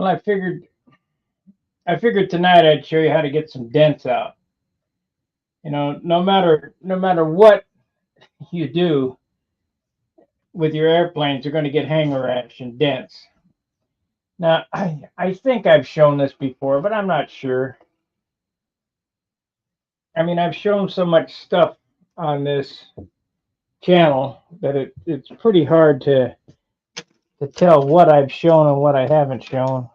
Well, I figured tonight I'd show you how to get some dents out. No matter what you do with your airplanes, you're going to get hanger rash and dents. Now, I think I've shown this before, but I'm not sure. I mean, I've shown so much stuff on this channel that it's pretty hard to tell what I've shown and what I haven't shown.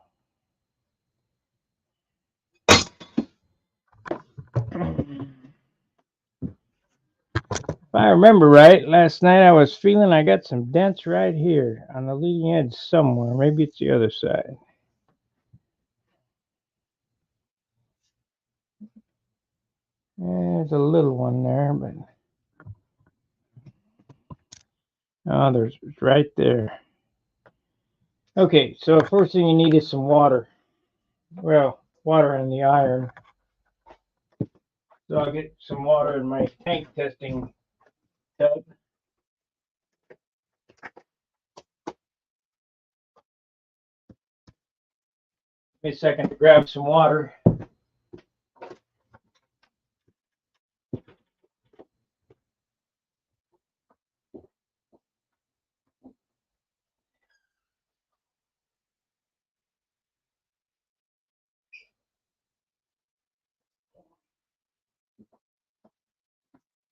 If I remember right, last night I was feeling I got some dents right here on the leading edge somewhere. Maybe it's the other side. There's a little one there, but oh, there's right there. Okay, so first thing you need is some water. Well, water in the iron. So I'll get some water in my tank testing tub. Give me a second to grab some water.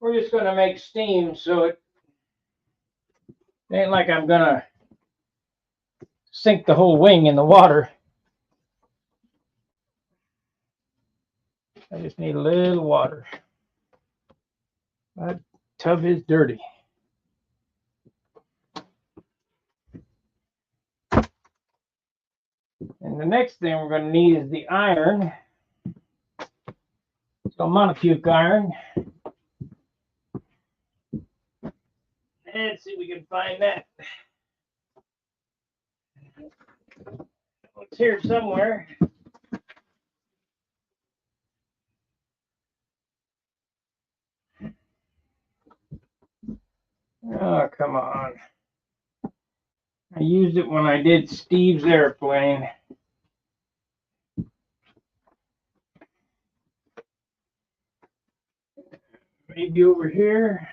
We're just going to make steam, so it ain't like I'm going to sink the whole wing in the water. I just need a little water. That tub is dirty. And the next thing we're going to need is the iron. So Monopuke iron. Let's see if we can find that. It's here somewhere. Oh, come on. I used it when I did Steve's airplane. Maybe over here.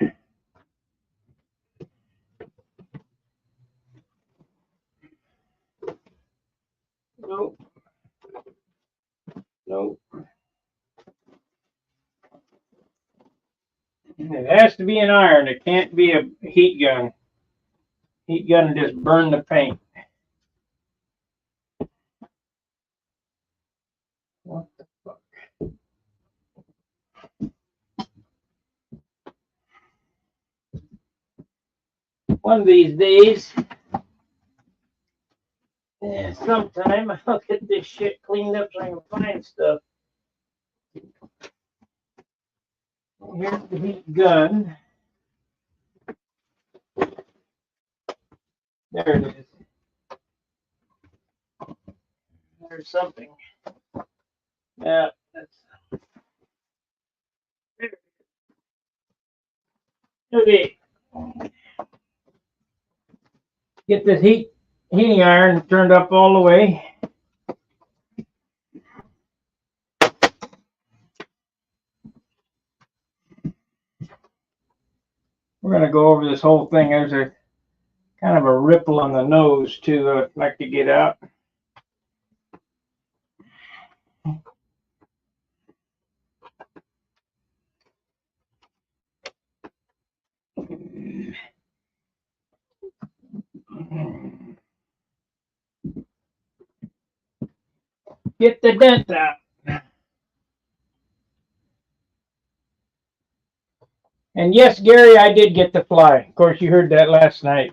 Nope. Nope. It has to be an iron. It can't be a heat gun. Heat gun just burn the paint. What the fuck? One of these days, sometime I'll get this shit cleaned up so I can find stuff. Here's the heat gun. There it is. There's something. Yeah, that's okay. Get this heating iron turned up all the way. We're going to go over this whole thing. There's a kind of a ripple on the nose too that I'd like to get out. Get the dent out. And yes, Gary, I did get the fly. Of course, you heard that last night.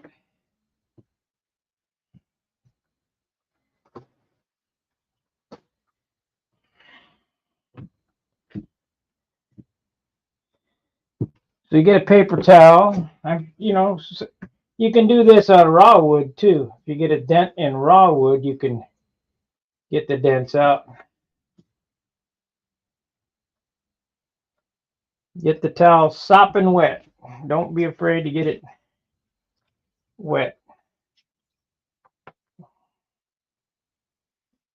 So you get a paper towel. You can do this out of raw wood too. If you get a dent in raw wood, you can get the dents out. Get the towel sopping wet. Don't be afraid to get it wet.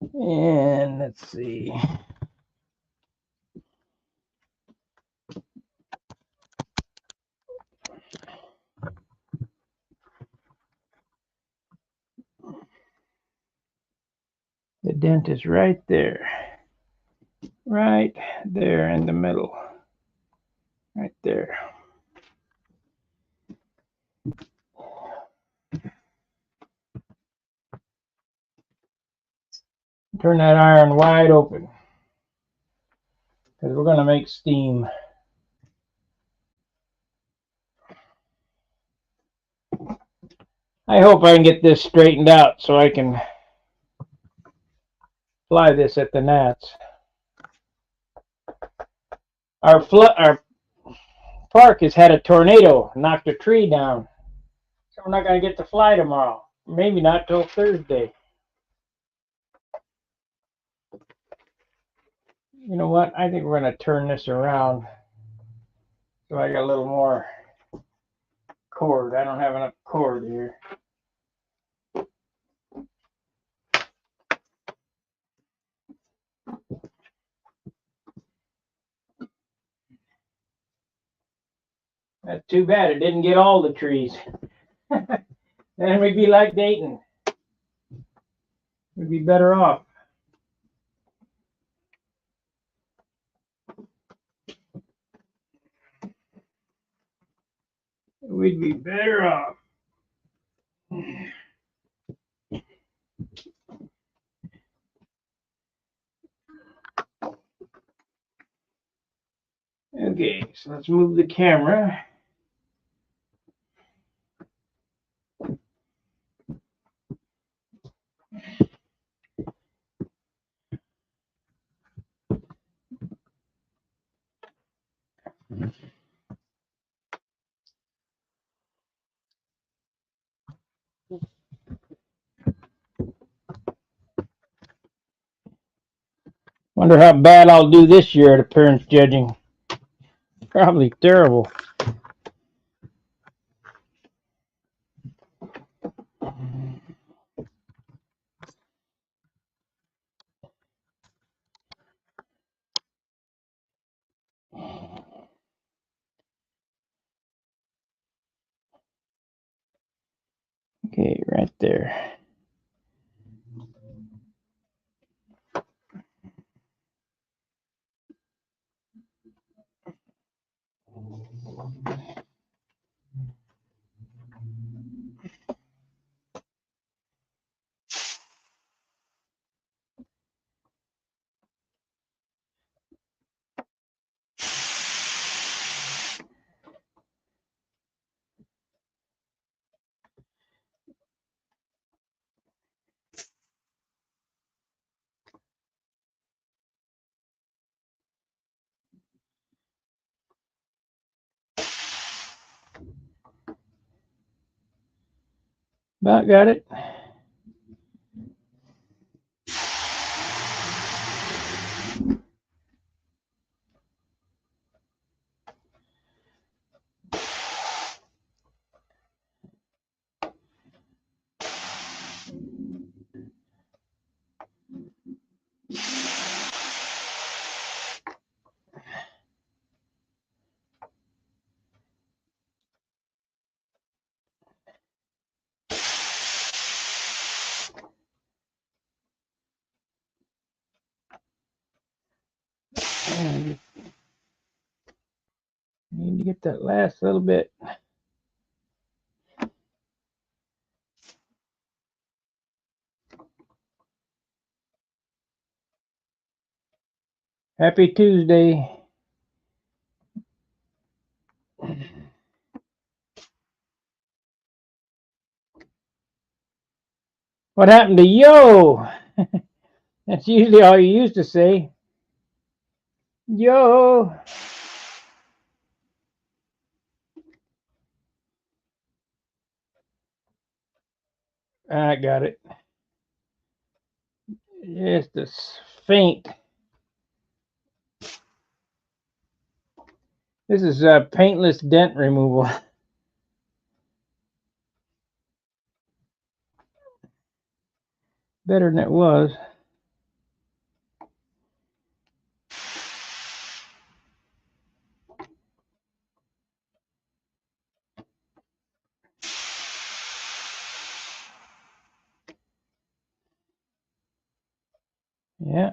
And let's see. The dent is right there. Right there in the middle. Right there. Turn that iron wide open, because we're going to make steam. I hope I can get this straightened out so I can fly this at the gnats. Our park has had a tornado, knocked a tree down. So we're not going to get to fly tomorrow. Maybe not till Thursday. You know what? I think we're going to turn this around so I got a little more cord. I don't have enough cord here. That's too bad it didn't get all the trees. Then we'd be like Dayton. We'd be better off. We'd be better off. Okay, so let's move the camera. Wonder how bad I'll do this year at appearance judging. Probably terrible. Okay, right there. About got it. Need to get that last little bit. Happy Tuesday. What happened to yo? That's usually all you used to say. Yo. I got it. Just a faint. This is paintless dent removal. Better than it was. Yeah.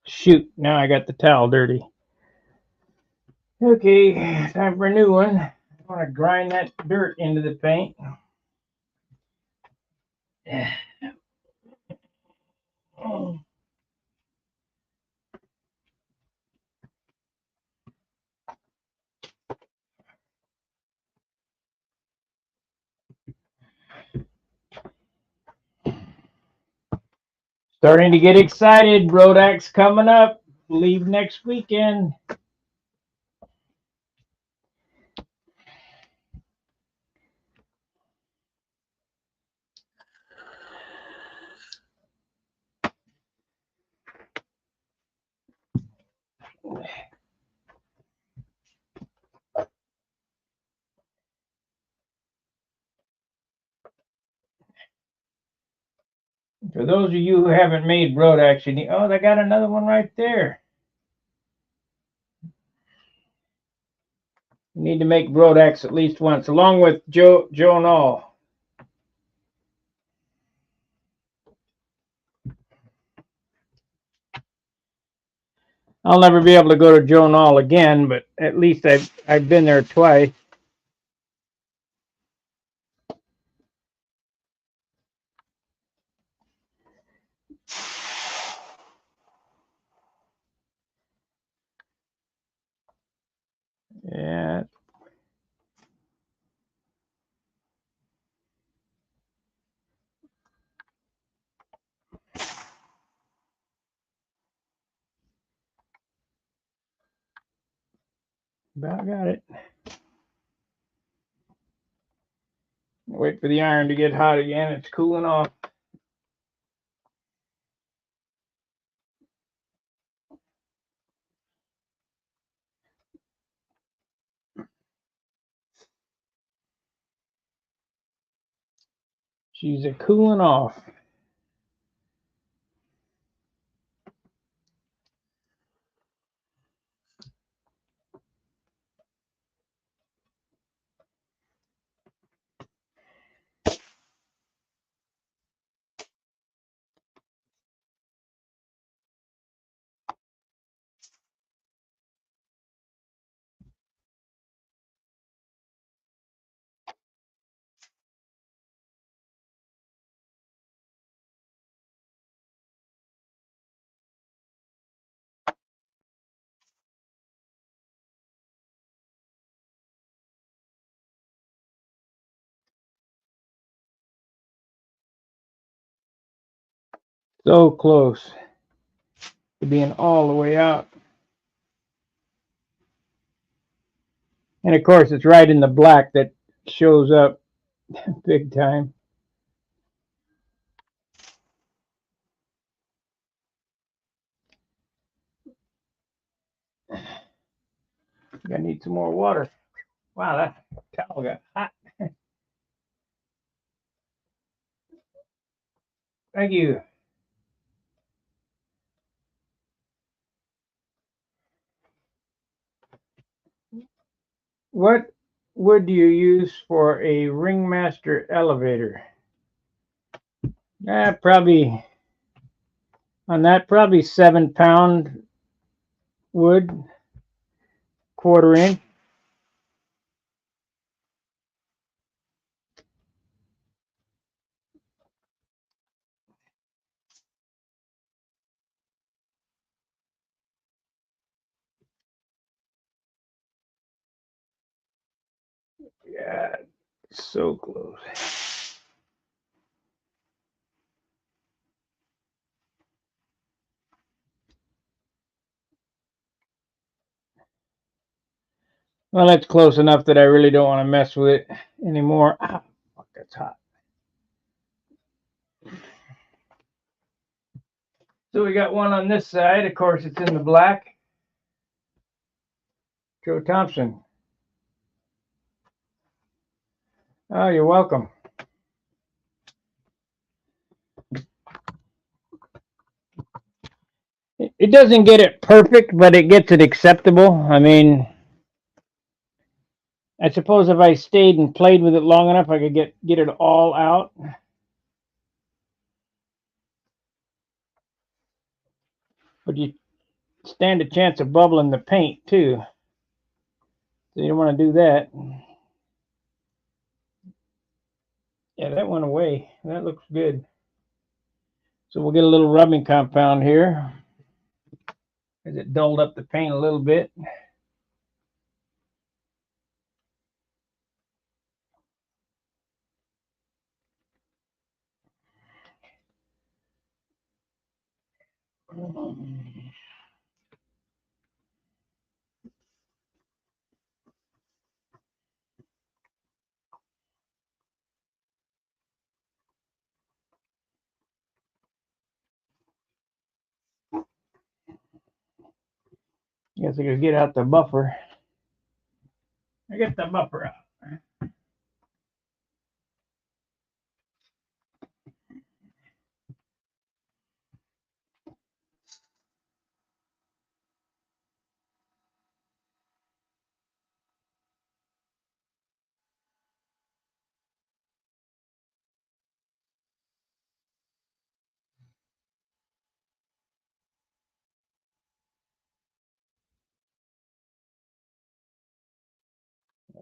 Shoot, now I got the towel dirty. Okay, time for a new one. I want to grind that dirt into the paint. Starting to get excited. Rodak's coming up. Leave next weekend. For those of you who haven't made Rodaks, you need, oh, they got another one right there. You need to make Rodaks at least once, along with Joe Nall. I'll never be able to go to Joe Nall again, but at least I've been there twice. Yeah. About got it. Wait for the iron to get hot again. It's cooling off. She's a cooling off. So close to being all the way out. And of course, it's right in the black that shows up big time. I need some more water. Wow, that towel got hot. Thank you. What wood do you use for a Ringmaster elevator? Probably on that, probably 7 pound wood, quarter inch. Yeah, so close. Well, that's close enough that I really don't want to mess with it anymore. Ah, fuck, that's hot. So we got one on this side. Of course, it's in the black. Joe Thompson. Oh, you're welcome. It doesn't get it perfect, but it gets it acceptable. I mean, I suppose if I stayed and played with it long enough, I could get it all out. But you stand a chance of bubbling the paint too, so you don't want to do that. Yeah, that went away. That looks good. So we'll get a little rubbing compound here, as it dulled up the paint a little bit. Guess I could get out the buffer. I get the buffer out.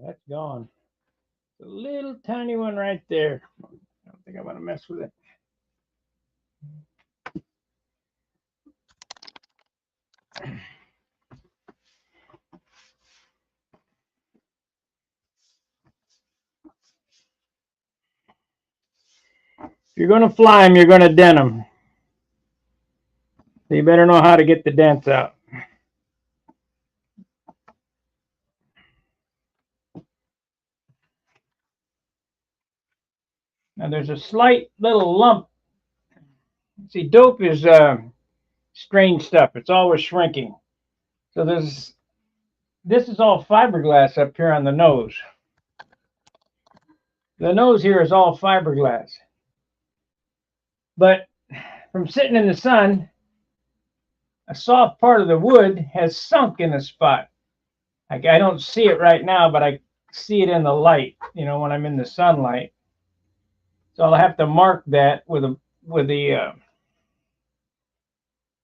That's gone. It's a little tiny one right there. I don't think I want to mess with it. If you're going to fly them, you're going to dent them. So you better know how to get the dents out. Now there's a slight little lump. See, dope is strange stuff. It's always shrinking. So this is all fiberglass up here on the nose. The nose here is all fiberglass. But from sitting in the sun, a soft part of the wood has sunk in a spot. Like I don't see it right now, but I see it in the light, when I'm in the sunlight. So I'll have to mark that with the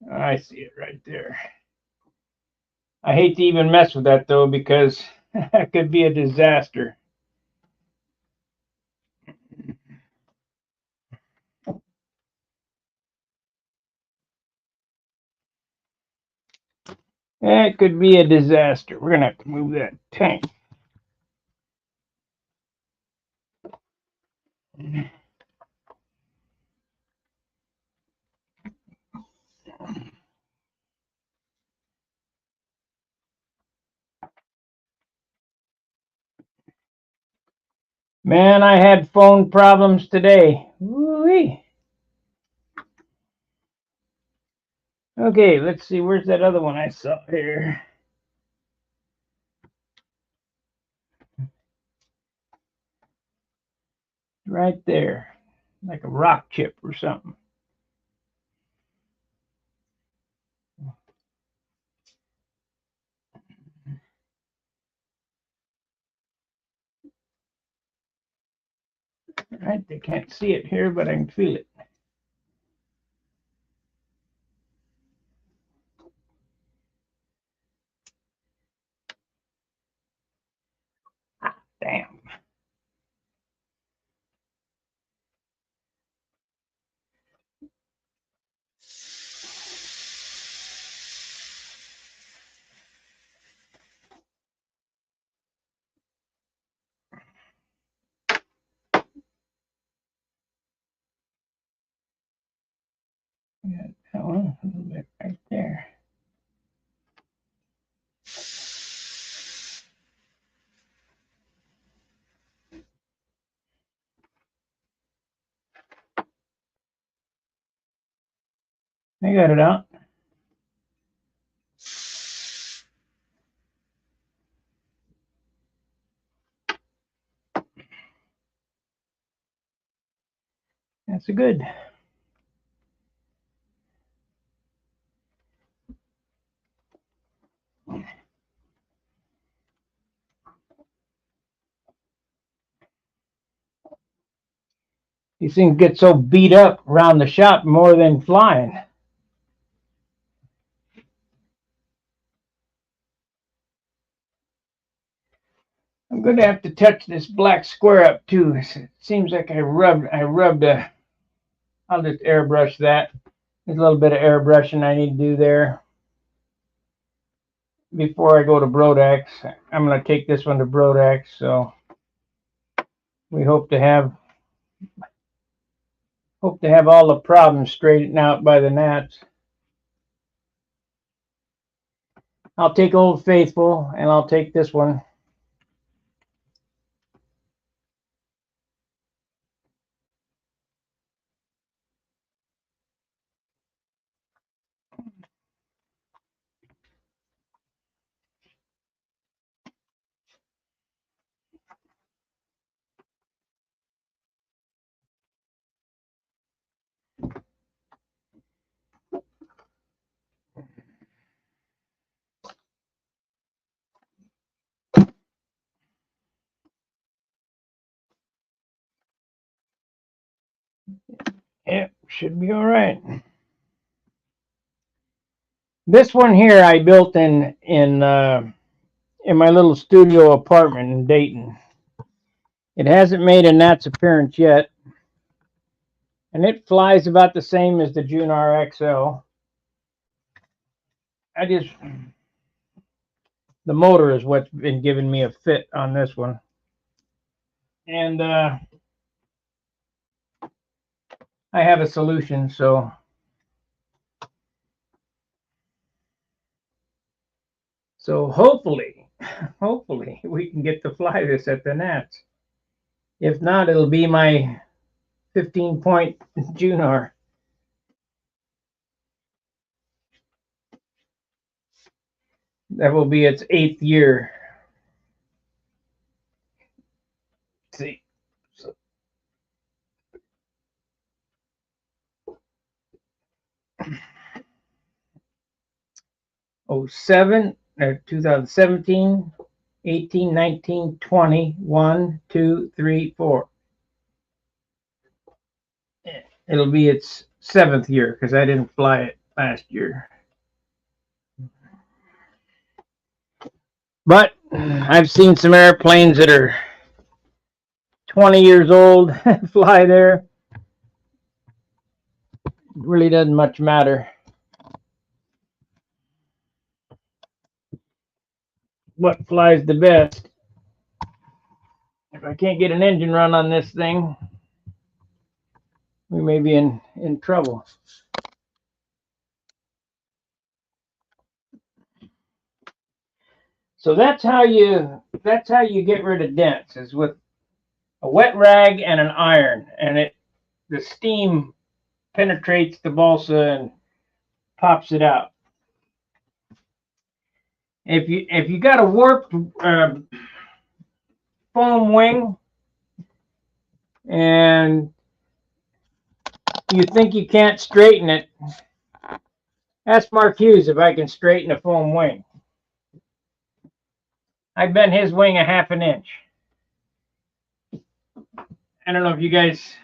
I see it right there. I hate to even mess with that though, because that could be a disaster. That could be a disaster. We're gonna have to move that tank. Man, I had phone problems today. Woo-wee. Okay, let's see. Where's that other one I saw here? Right there, like a rock chip or something. Right, they can't see it here, but I can feel it. Ah, damn. Got that one a little bit right there. I got it out. That's good. These things get so beat up around the shop more than flying. I'm going to have to touch this black square up too. It seems like I rubbed I'll just airbrush that. There's a little bit of airbrushing I need to do there before I go to Brodax. I'm going to take this one to Brodax, so we hope to have all the problems straightened out by the gnats. I'll take Old Faithful, and I'll take this one. Yep, should be all right. This one here I built in my little studio apartment in Dayton. It hasn't made a gnat's appearance yet, and it flies about the same as the Junar XL. The motor is what's been giving me a fit on this one, and I have a solution. So hopefully we can get to fly this at the gnats. If not, it'll be my 15-point Junar. That will be its 8th year. Let's see. So, oh, 2017, 18, 19, 20, 1, 2, 3, 4. It'll be its 7th year because I didn't fly it last year. But I've seen some airplanes that are 20 years old fly there. It really doesn't much matter what flies the best. If I can't get an engine run on this thing, we may be in trouble. So that's how you get rid of dents, is with a wet rag and an iron, and the steam penetrates the balsa and pops it out. If you got a warped foam wing and you think you can't straighten it, ask Mark Hughes if I can straighten a foam wing. I bent his wing a half an inch. I don't know if you guys,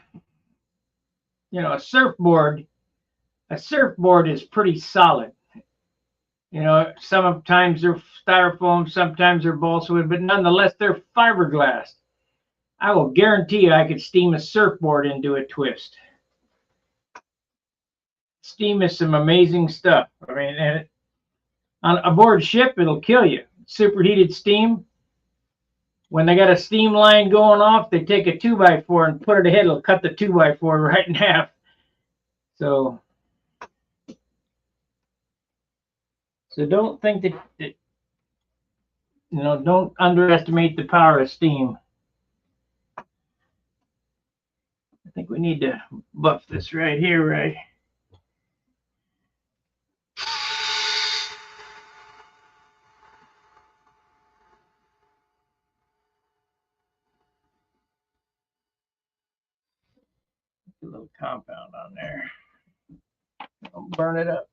a surfboard is pretty solid. Sometimes they're styrofoam, sometimes they're balsa wood, but nonetheless, they're fiberglass. I will guarantee you I could steam a surfboard into a twist. Steam is some amazing stuff. I mean, and on aboard ship, it'll kill you. Superheated steam. When they got a steam line going off, they take a 2x4 and put it ahead. It'll cut the 2x4 right in half. So don't think that don't underestimate the power of steam. I think we need to buff this right here, right? A little compound on there. Don't burn it up.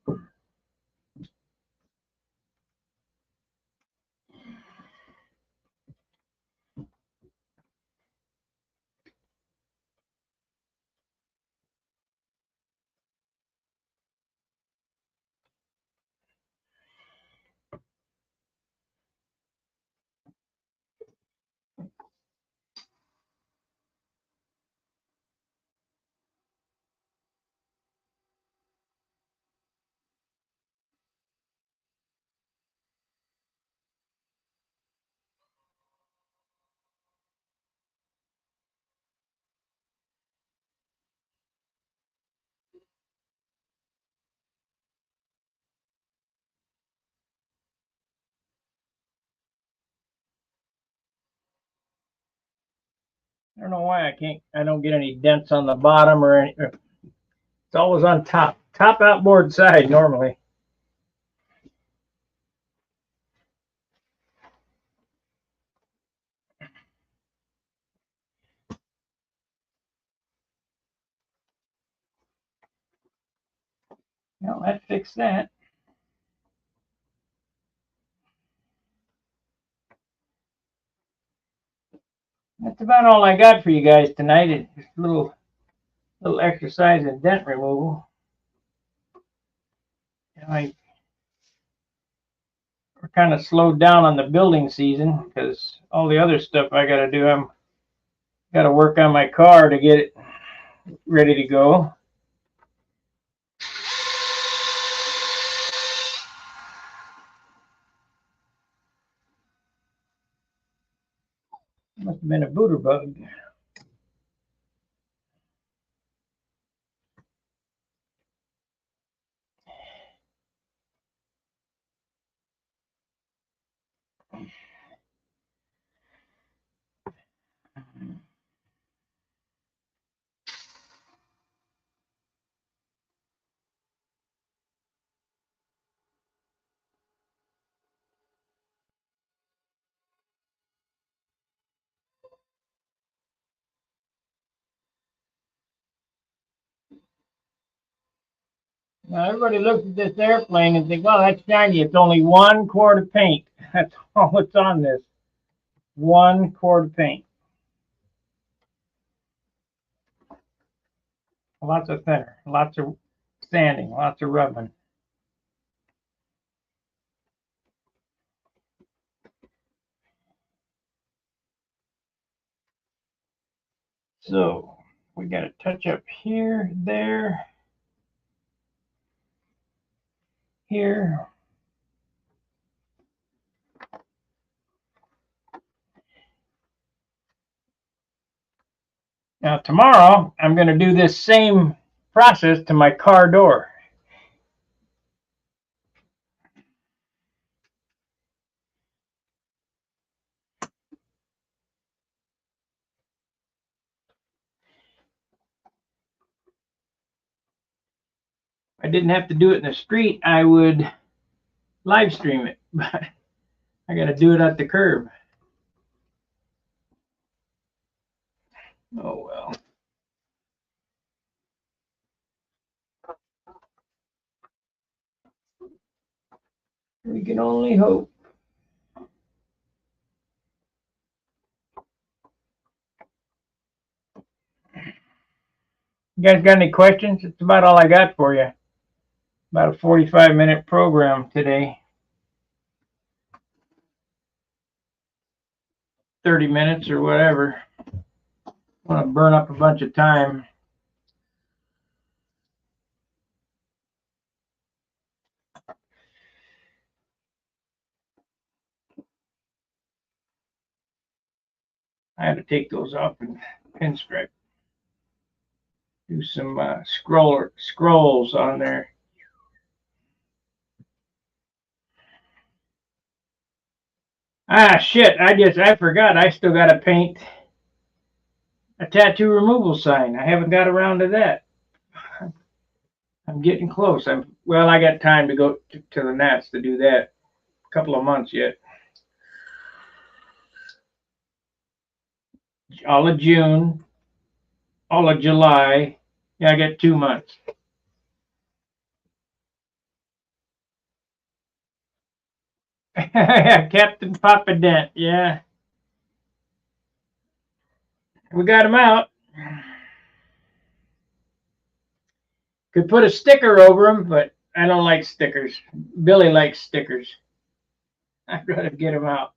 I don't know why I don't get any dents on the bottom or any. It's always on top outboard side normally. Well, that fixed that. That's about all I got for you guys tonight. It's just a little exercise in dent removal. We're kind of slowed down on the building season because all the other stuff I got to do. I'm got to work on my car to get it ready to go. Must have been a booter bug. Now everybody looks at this airplane and think, well, that's shiny. It's only 1 quart of paint. That's all that's on this. 1 quart of paint. Lots of thinner, lots of sanding, lots of rubbing. So we got a touch up here, there, here. Now tomorrow I'm going to do this same process to my car door. If I didn't have to do it in the street, I would live stream it, but I got to do it at the curb. Oh well. We can only hope. You guys got any questions? It's about all I got for you. About a 45-minute program today. 30 minutes or whatever. I want to burn up a bunch of time. I had to take those off and pinstripe. Do some scrolls on there. Ah, shit, I forgot. I still got to paint a tattoo removal sign. I haven't got around to that. I'm getting close. I got time to go to the Nats to do that. A couple of months yet. All of June, all of July, Yeah, I got 2 months. Captain Papa Dent. Yeah, we got him out. Could put a sticker over him, but I don't like stickers. Billy likes stickers. I'd rather get him out.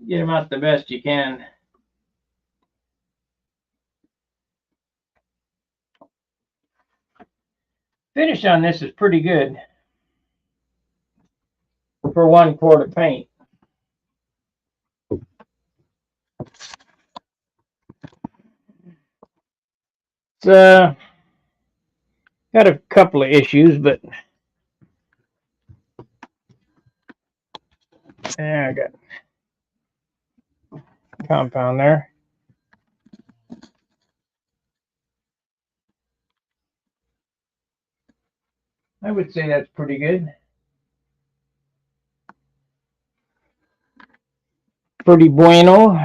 Get him out the best you can. Finish on this is pretty good for 1 quart of paint. It's got a couple of issues, but yeah, I got compound there. I would say that's pretty good. Pretty bueno.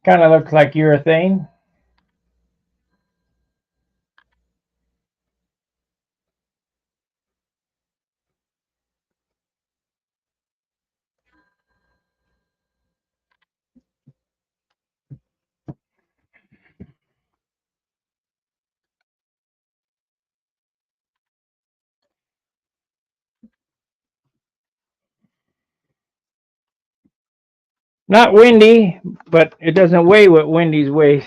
Kind of looks like urethane. Not windy, but it doesn't weigh what Wendy's weighs.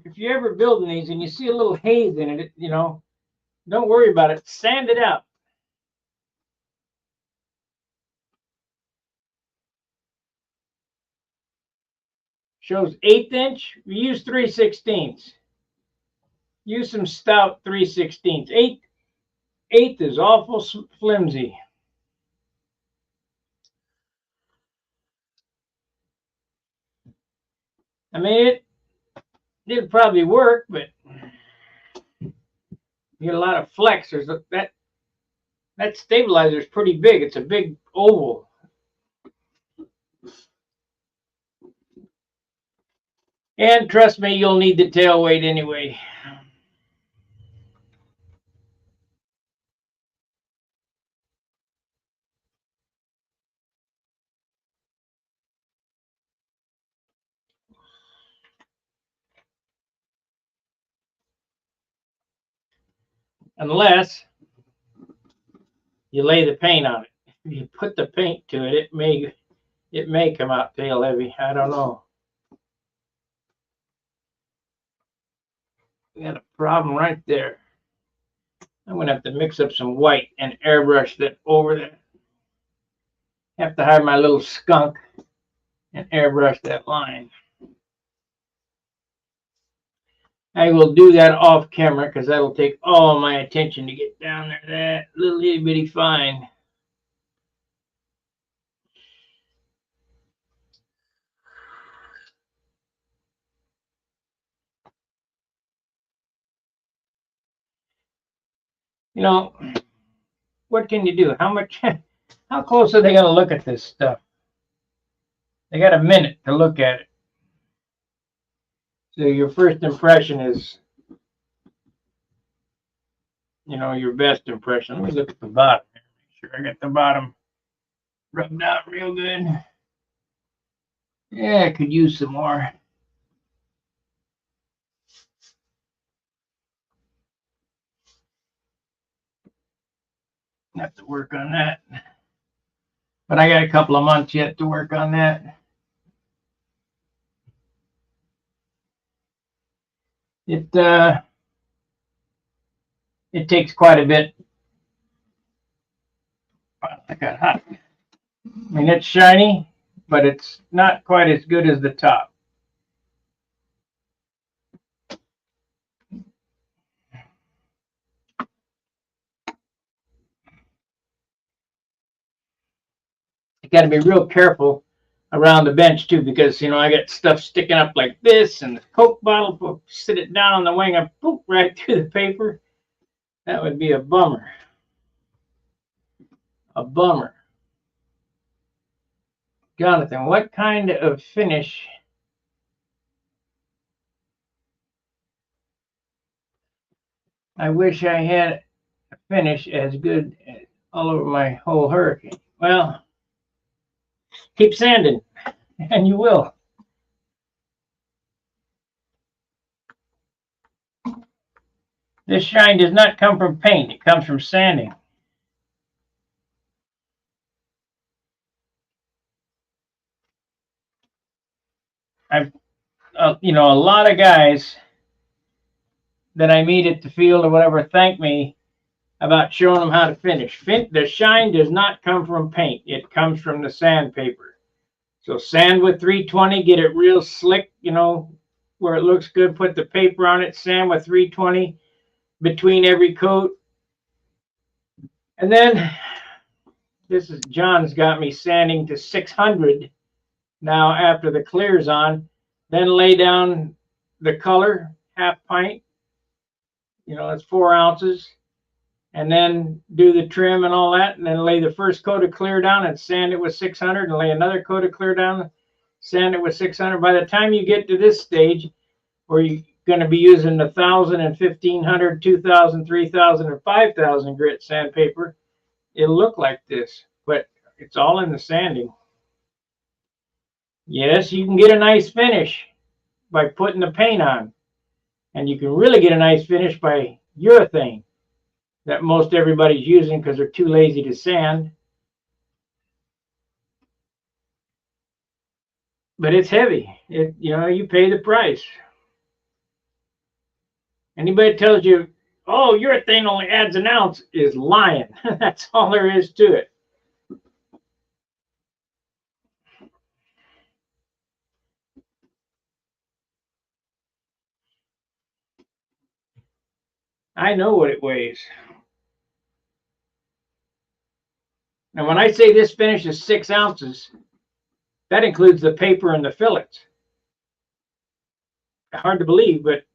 If you ever building these and you see a little haze in it, don't worry about it. Sand it out. Shows 1/8 inch. We use 3/16. Use some stout 3/16. 1/8 is awful flimsy. I mean, it'd probably work, but you get a lot of flex. There's that stabilizer is pretty big. It's a big oval. And trust me, you'll need the tail weight anyway. Unless you lay the paint on it. If you put the paint to it, it may come out tail heavy. I don't know. We got a problem right there. I'm gonna have to mix up some white and airbrush that over there. Have to hire my little skunk and airbrush that line. I will do that off camera because that'll take all my attention to get down there. That little itty bitty fine. What can you do? How close are they going to look at this stuff? They got a minute to look at it. So your first impression is, your best impression. Let me look at the bottom. Make sure I got the bottom rubbed out real good. Yeah, I could use some more. Have to work on that. But I got a couple of months yet to work on that. It takes quite a bit. I got hot. I mean, it's shiny, but it's not quite as good as the top. You got to be real careful around the bench too, because I got stuff sticking up like this, and the Coke bottle will sit it down on the wing and poop right through the paper. That would be a bummer. A bummer. Jonathan, what kind of finish? I wish I had a finish as good all over my whole hurricane. Well, keep sanding, and you will. This shine does not come from paint. It comes from sanding. I've, a lot of guys that I meet at the field or whatever thank me about showing them how to finish. The shine does not come from paint. It comes from the sandpaper. So sand with 320, get it real slick, where it looks good. Put the paper on it, sand with 320 between every coat. And then John's got me sanding to 600 now after the clear's on. Then lay down the color, half pint. It's 4 ounces. And then do the trim and all that, and then lay the first coat of clear down and sand it with 600, and lay another coat of clear down, sand it with 600. By the time you get to this stage, where you're going to be using 1,000 and 1,500, 2,000, 3,000, and 5,000 grit sandpaper, it'll look like this. But it's all in the sanding. Yes, you can get a nice finish by putting the paint on, and you can really get a nice finish by urethane that most everybody's using because they're too lazy to sand. But it's heavy. You pay the price. Anybody tells you, oh, urethane only adds an ounce is lying. That's all there is to it. I know what it weighs. Now, when I say this finish is 6 ounces, that includes the paper and the fillets. Hard to believe, but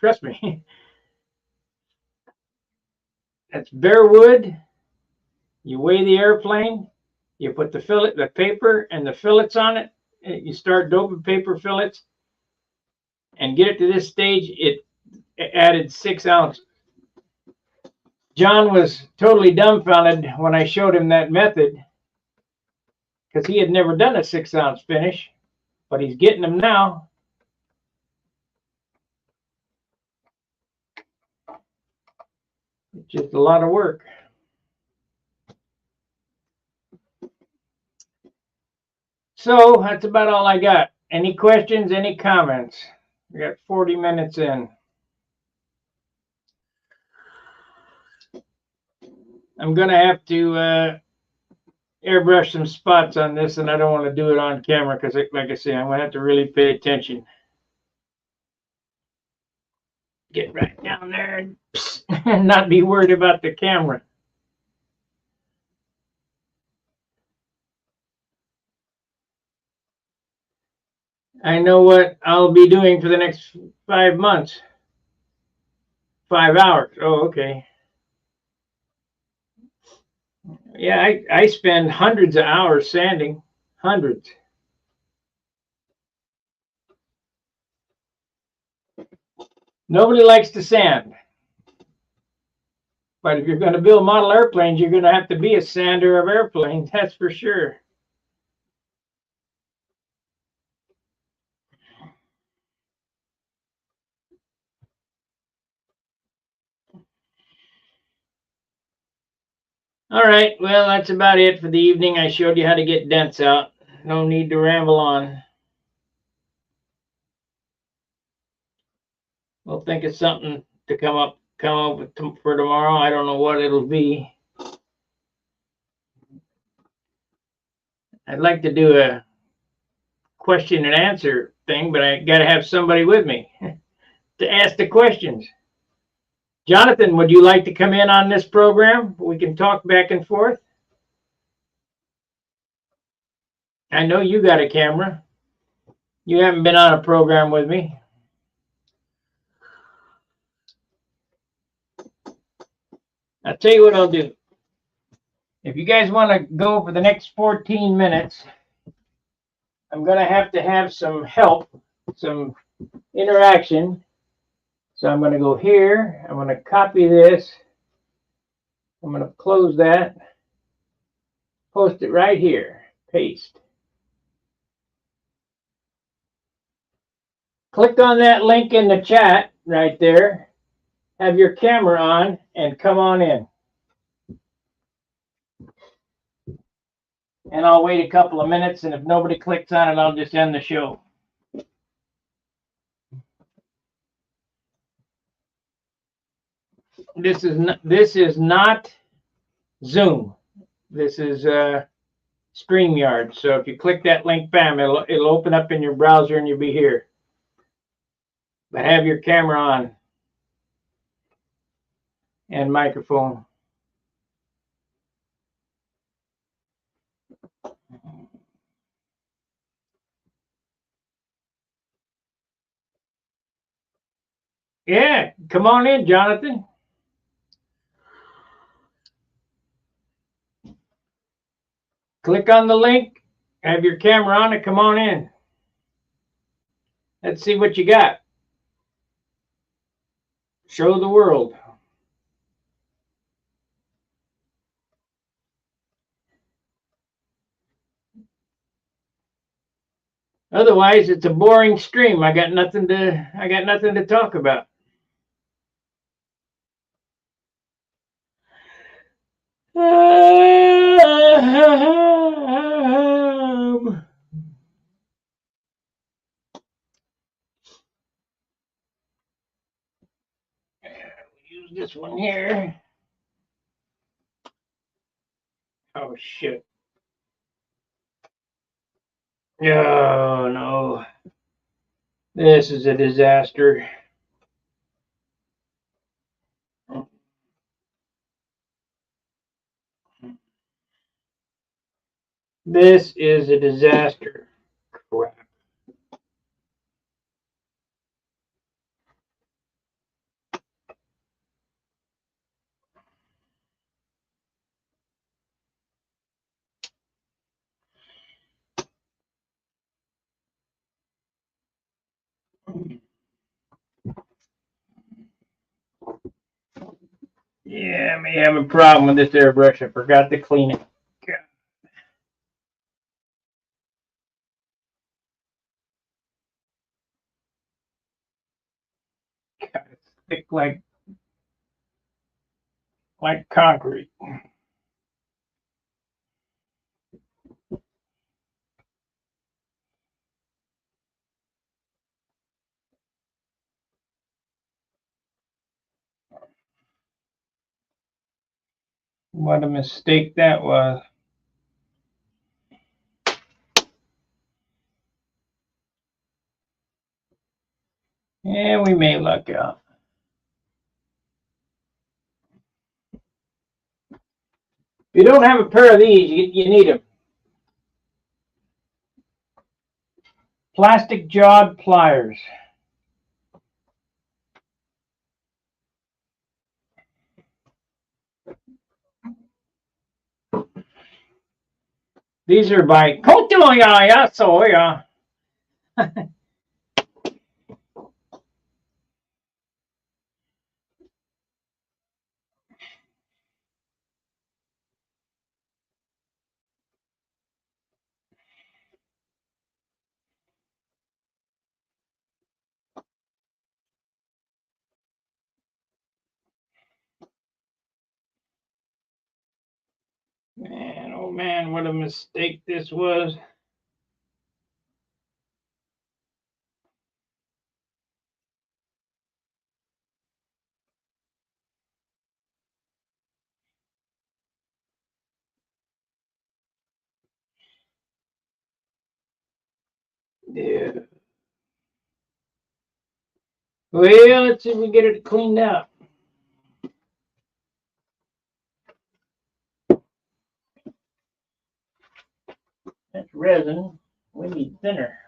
trust me. That's bare wood. You weigh the airplane. You put the paper and the fillets on it. You start doping paper fillets and get it to this stage. It added 6 ounces. John was totally dumbfounded when I showed him that method because he had never done a 6 ounce finish, but he's getting them now. It's just a lot of work. So that's about all I got. Any questions, any comments? We got 40 minutes in. I'm going to have to airbrush some spots on this, and I don't want to do it on camera because, like I say, I'm going to have to really pay attention. Get right down there and not be worried about the camera. I know what I'll be doing for the next 5 months. 5 hours. Oh, okay. Yeah, I spend hundreds of hours sanding. Hundreds. Nobody likes to sand. But if you're going to build model airplanes, you're going to have to be a sander of airplanes. That's for sure. All right, well, that's about it for the evening. I showed you how to get dents out. No need to ramble on. We'll think of something to come up with for tomorrow. I don't know what it'll be. I'd like to do a question and answer thing, but I got to have somebody with me to ask the questions. Jonathan, would you like to come in on this program? We can talk back and forth. I know you got a camera. You haven't been on a program with me. I'll tell you what I'll do. If you guys want to go for the next 14 minutes, I'm going to have some help, some interaction. So I'm going to go here. I'm going to copy this. I'm going to close that. Post it right here. Paste. Click on that link in the chat right there. Have your camera on and come on in. And I'll wait a couple of minutes, and if nobody clicks on it, I'll just end the show. This is not Zoom. This is StreamYard. So if you click that link, bam, it'll open up in your browser and you'll be here. But have your camera on and microphone. Yeah, come on in, Jonathan. Click on the link, have your camera on, and come on in. Let's see what you got. Show the world. Otherwise, it's a boring stream. I got nothing to talk about. Use this one here. Oh shit. Oh no. This is a disaster. This is a disaster. Crap. Yeah, I may have a problem with this airbrush. I forgot to clean it. God, it's thick like concrete. What a mistake that was. Yeah, we may luck out. If you don't have a pair of these, you need them. Plastic jawed pliers. These are by Kotoya Soya. Man, oh man, what a mistake this was. Yeah. Well, let's see if we can get it cleaned out. That's resin. We need thinner.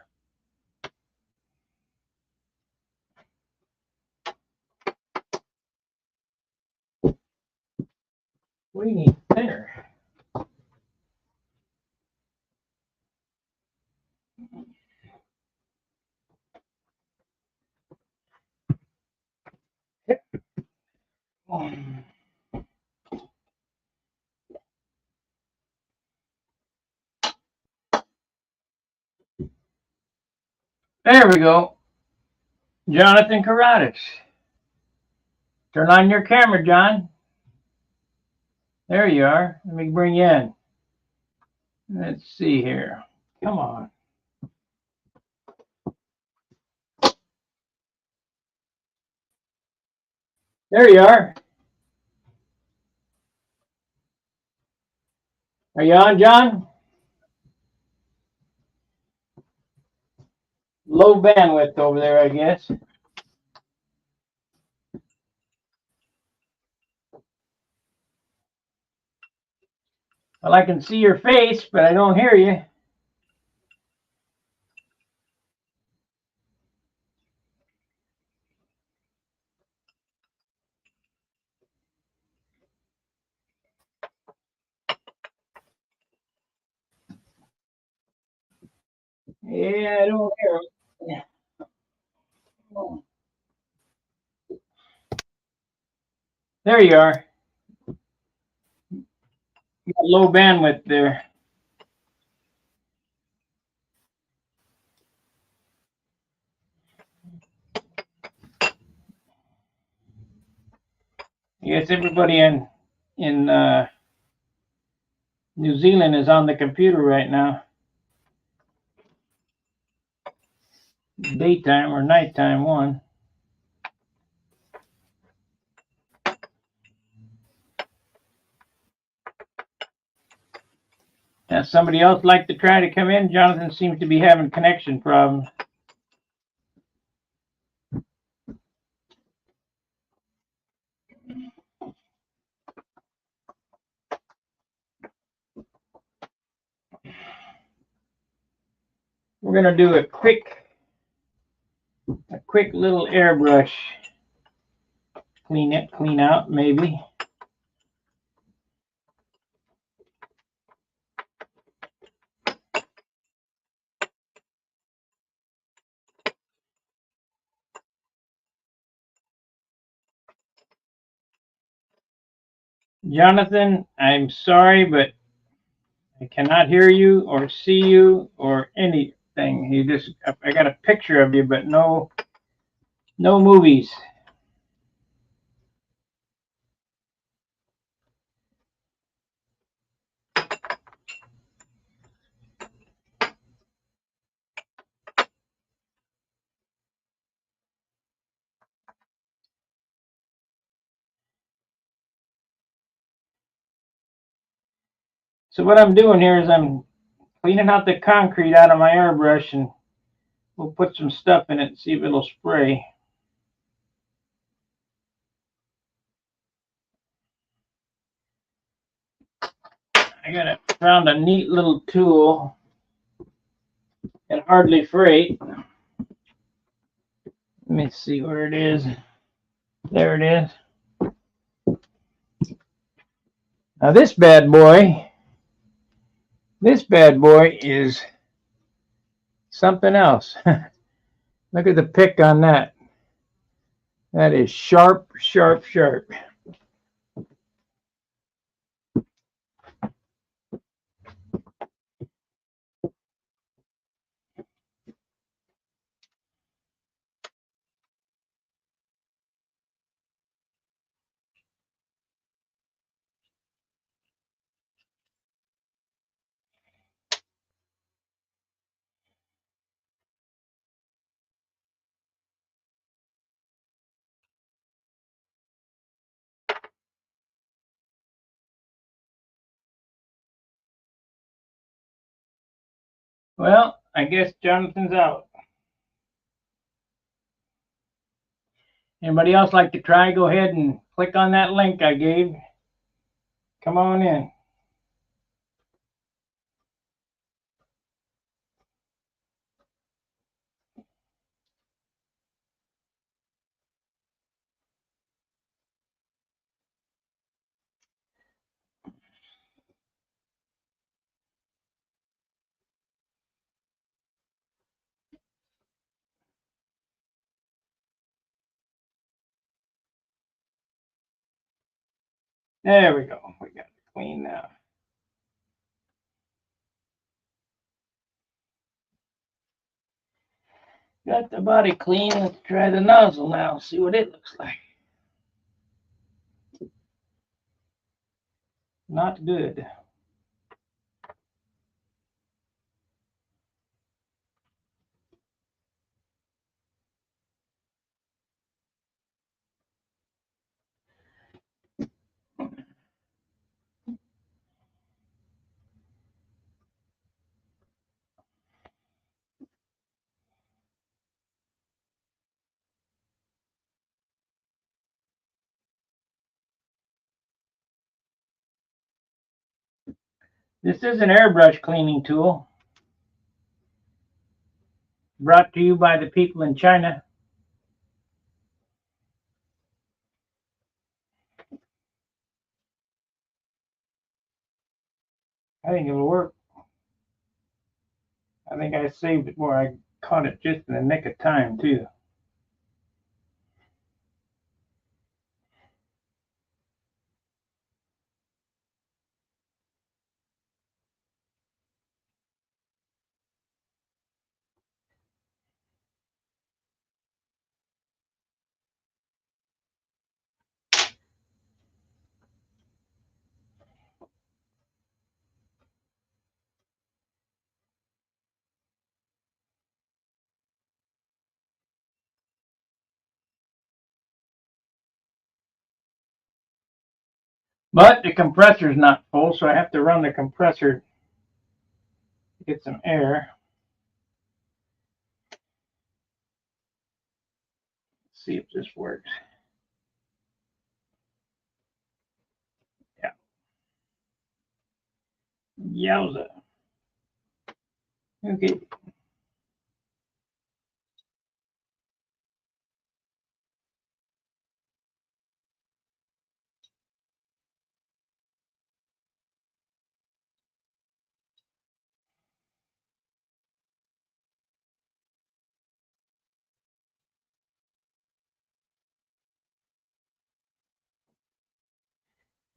We need thinner. There we go. Jonathan Karatis. Turn on your camera, John. There you are. Let me bring you in. Let's see here. Come on. There you are. Are you on, John? Low bandwidth over there, I guess. Well, I can see your face, but I don't hear you. Yeah, I don't hear him. There you are. You got low bandwidth there. I guess everybody in New Zealand is on the computer right now. Daytime or nighttime one. Does somebody else like to try to come in? Jonathan seems to be having connection problems. We're gonna do a quick little airbrush clean out maybe. Jonathan, I'm sorry, but I cannot hear you or see you or anything. I got a picture of you, but no movies. So what I'm doing here is I'm cleaning out the concrete out of my airbrush, and we'll put some stuff in it and see if it'll spray. Found a neat little tool at Hardly Freight. Let me see where it is. There it is. Now this bad boy is something else. Look at the pick on that. That is sharp, sharp, sharp. Well, I guess Jonathan's out. Anybody else like to try? Go ahead and click on that link I gave. Come on in. There we go. We got it clean now. Got the body clean. Let's try the nozzle now. See what it looks like. Not good. This is an airbrush cleaning tool brought to you by the people in China. I think it'll work. I think I saved it where I caught it just in the nick of time, too. But the compressor's not full, so I have to run the compressor to get some air. Let's see if this works. Yeah. Yowza. Okay.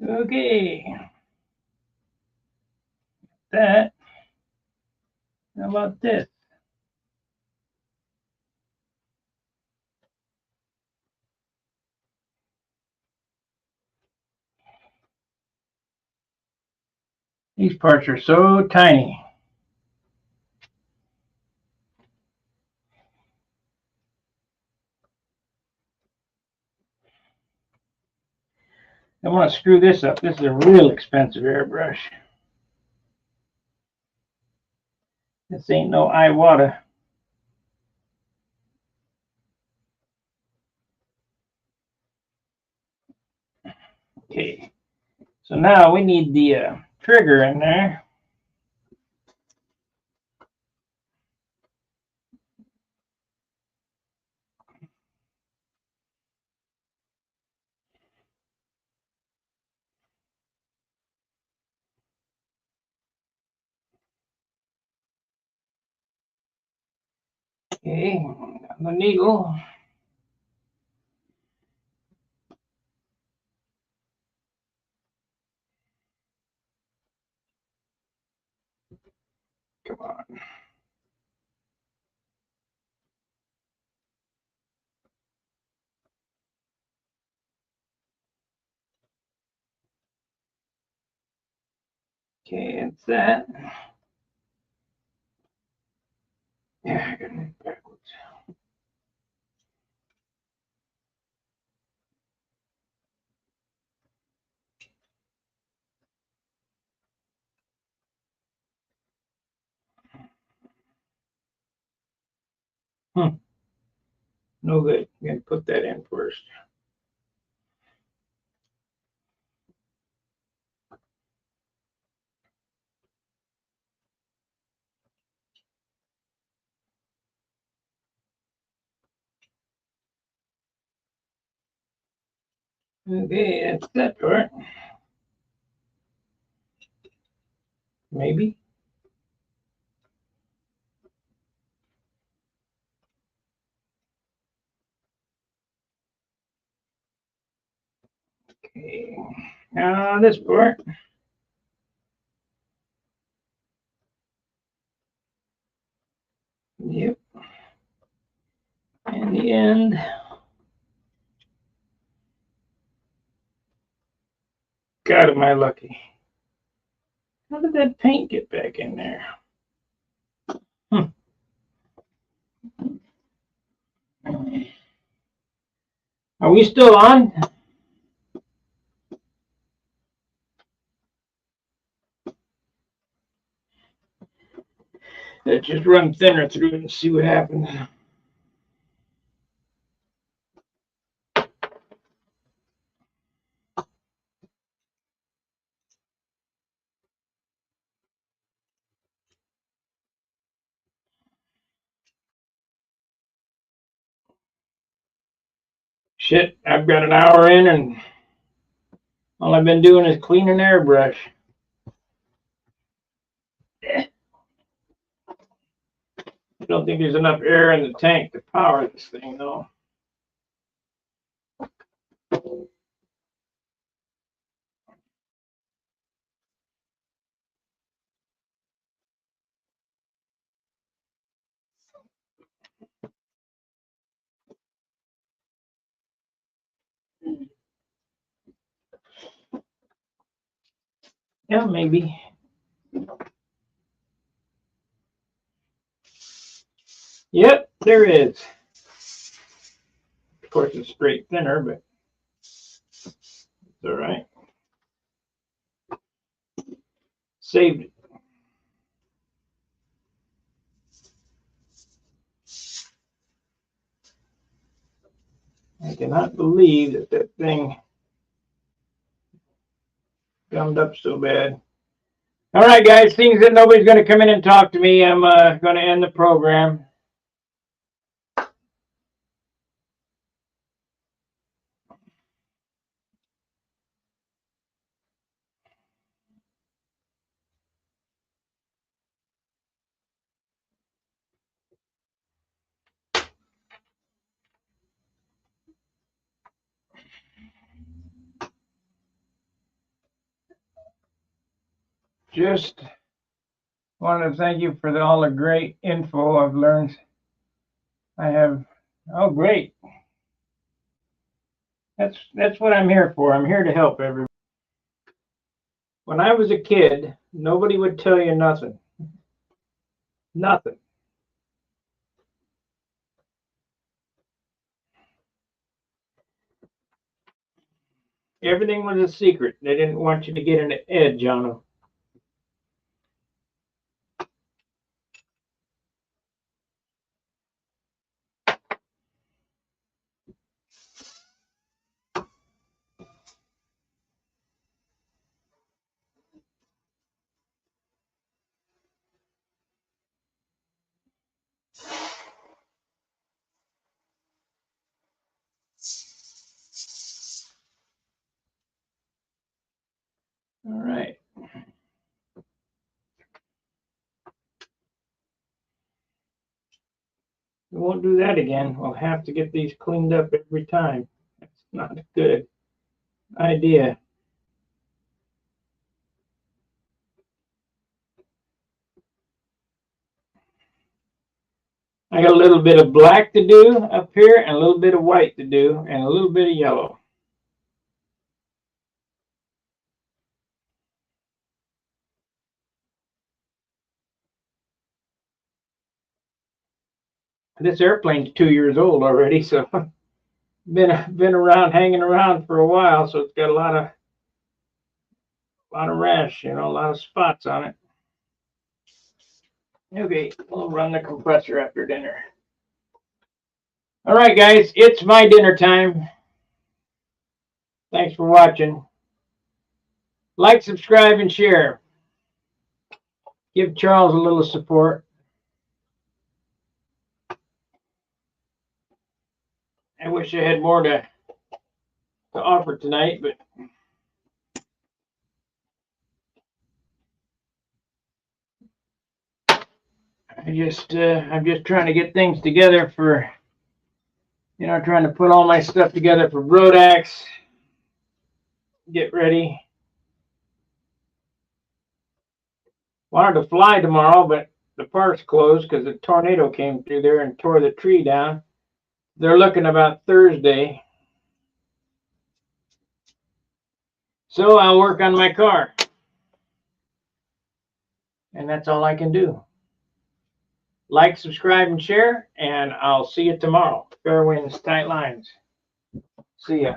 Okay. That. How about this? These parts are so tiny. I want to screw this up. This is a real expensive airbrush. This ain't no Iwata. Okay. So now we need the trigger in there. Okay, the needle. Come on. Okay, it's that. Yeah, I got it backwards. No good. I'm going to put that in first. Okay, that's that part. Maybe. Okay. Now this part. Yep. And the end. God, am I lucky. How did that paint get back in there? Are we still on? Let's just run thinner through it and see what happens. Shit, I've got an hour in and all I've been doing is cleaning airbrush. I don't think there's enough air in the tank to power this thing, though. Yeah, maybe. Yep, there is. Of course, it's straight thinner, but it's all right. Saved it. I cannot believe that that thing gummed up so bad. All right, guys, seeing that nobody's going to come in and talk to me, I'm going to end the program. Just wanted to thank you for all the great info I've learned. I have, oh, great. That's what I'm here for. I'm here to help everybody. When I was a kid, nobody would tell you nothing. Nothing. Everything was a secret. They didn't want you to get an edge on them. All right. We won't do that again. We'll have to get these cleaned up every time. That's not a good idea. I got a little bit of black to do up here and a little bit of white to do and a little bit of yellow. This airplane's 2 years old already, so been around, hanging around for a while, so it's got a lot of rash, a lot of spots on it. Okay, we'll run the compressor after dinner. All right, guys, it's my dinner time. Thanks for watching. Like, subscribe, and share. Give Charles a little support. I wish I had more to offer tonight, but I'm just trying to get things together for, trying to put all my stuff together for Brodax. Get ready. Wanted to fly tomorrow, but the park's closed because a tornado came through there and tore the tree down. They're looking about Thursday. So I'll work on my car. And that's all I can do. Like, subscribe, and share, and I'll see you tomorrow. Fair winds, tight lines. See ya.